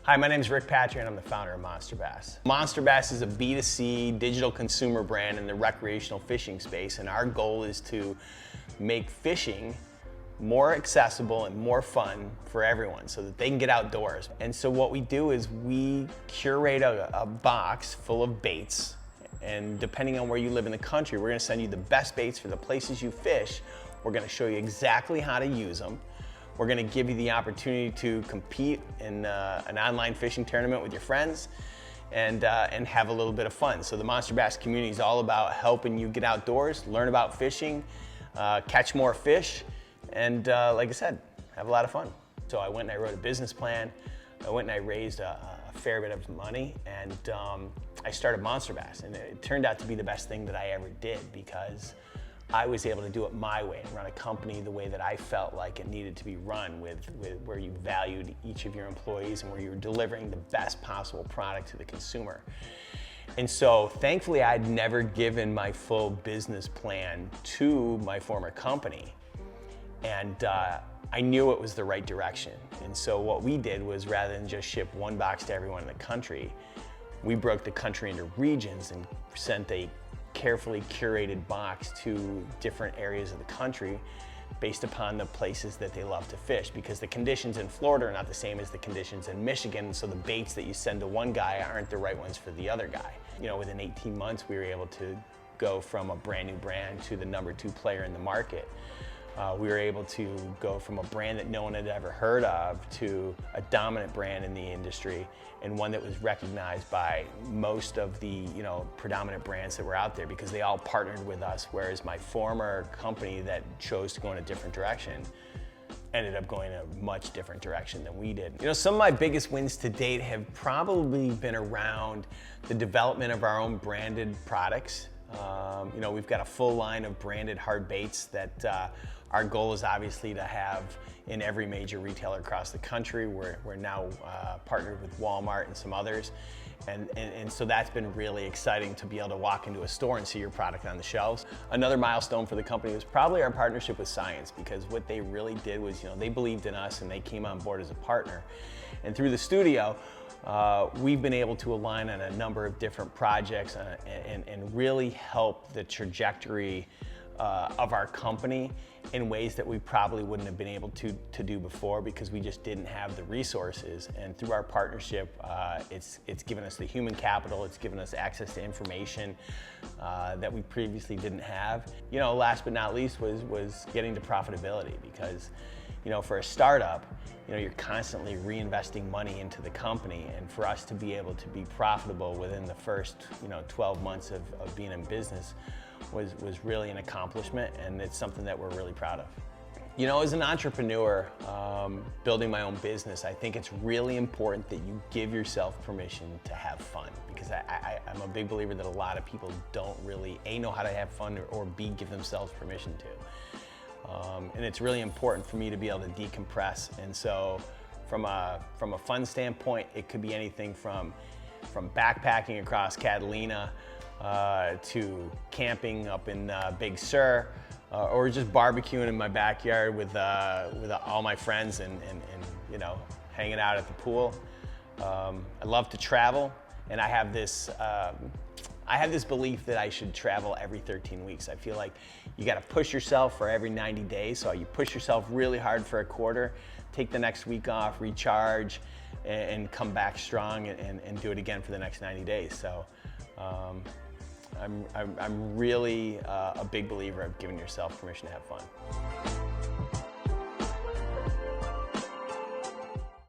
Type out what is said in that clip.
Hi, my name is Patri and I'm the founder of MONSTERBASS. MONSTERBASS is a B2C digital consumer brand in the recreational fishing space, and our goal is to make fishing more accessible and more fun for everyone so that they can get outdoors. And so what we do is we curate a box full of baits, and depending on where you live in the country, we're gonna send you the best baits for the places you fish. We're gonna show you exactly how to use them. We're gonna give you the opportunity to compete in an online fishing tournament with your friends and have a little bit of fun. So the MONSTERBASS community is all about helping you get outdoors, learn about fishing, catch more fish, and like I said, have a lot of fun. So I went and I wrote a business plan. I went and I raised a fair bit of money, and I started MONSTERBASS, and it turned out to be the best thing that I ever did because I was able to do it my way and run a company the way that I felt like it needed to be run, with where you valued each of your employees and where you were delivering the best possible product to the consumer. And so thankfully I'd never given my full business plan to my former company, and I knew it was the right direction. And so what we did was, rather than just ship one box to everyone in the country, we broke the country into regions and sent a carefully curated box to different areas of the country based upon the places that they love to fish, because the conditions in Florida are not the same as the conditions in Michigan, so the baits that you send to one guy aren't the right ones for the other guy. You know, within 18 months we were able to go from a brand new brand to the #2 player in the market. We were able to go from a brand that no one had ever heard of to a dominant brand in the industry, and one that was recognized by most of the predominant brands that were out there, because they all partnered with us, whereas my former company that chose to go in a different direction ended up going in a much different direction than we did. You know, some of my biggest wins to date have probably been around the development of our own branded products. We've got a full line of branded hard baits that our goal is obviously to have in every major retailer across the country. We're now partnered with Walmart and some others. And so that's been really exciting to be able to walk into a store and see your product on the shelves. Another milestone for the company was probably our partnership with Science, because what they really did was, they believed in us and they came on board as a partner. And through the studio, we've been able to align on a number of different projects and really help the trajectory of our company in ways that we probably wouldn't have been able to do before, because we just didn't have the resources. And through our partnership, it's given us the human capital, it's given us access to information that we previously didn't have. Last but not least was getting to profitability, because for a startup, you're constantly reinvesting money into the company, and for us to be able to be profitable within the first 12 months of being in business was really an accomplishment, and it's something that we're really proud of. As an entrepreneur, building my own business, I think it's really important that you give yourself permission to have fun, because I'm a big believer that a lot of people don't really A, know how to have fun, or B, give themselves permission to. And it's really important for me to be able to decompress. And so from a fun standpoint, it could be anything from backpacking across Catalina to camping up in Big Sur, or just barbecuing in my backyard with all my friends and hanging out at the pool. I love to travel, and I have this belief that I should travel every 13 weeks. I feel like you got to push yourself for every 90 days. So you push yourself really hard for a quarter, take the next week off, recharge, and come back strong and do it again for the next 90 days. So I'm really a big believer of giving yourself permission to have fun.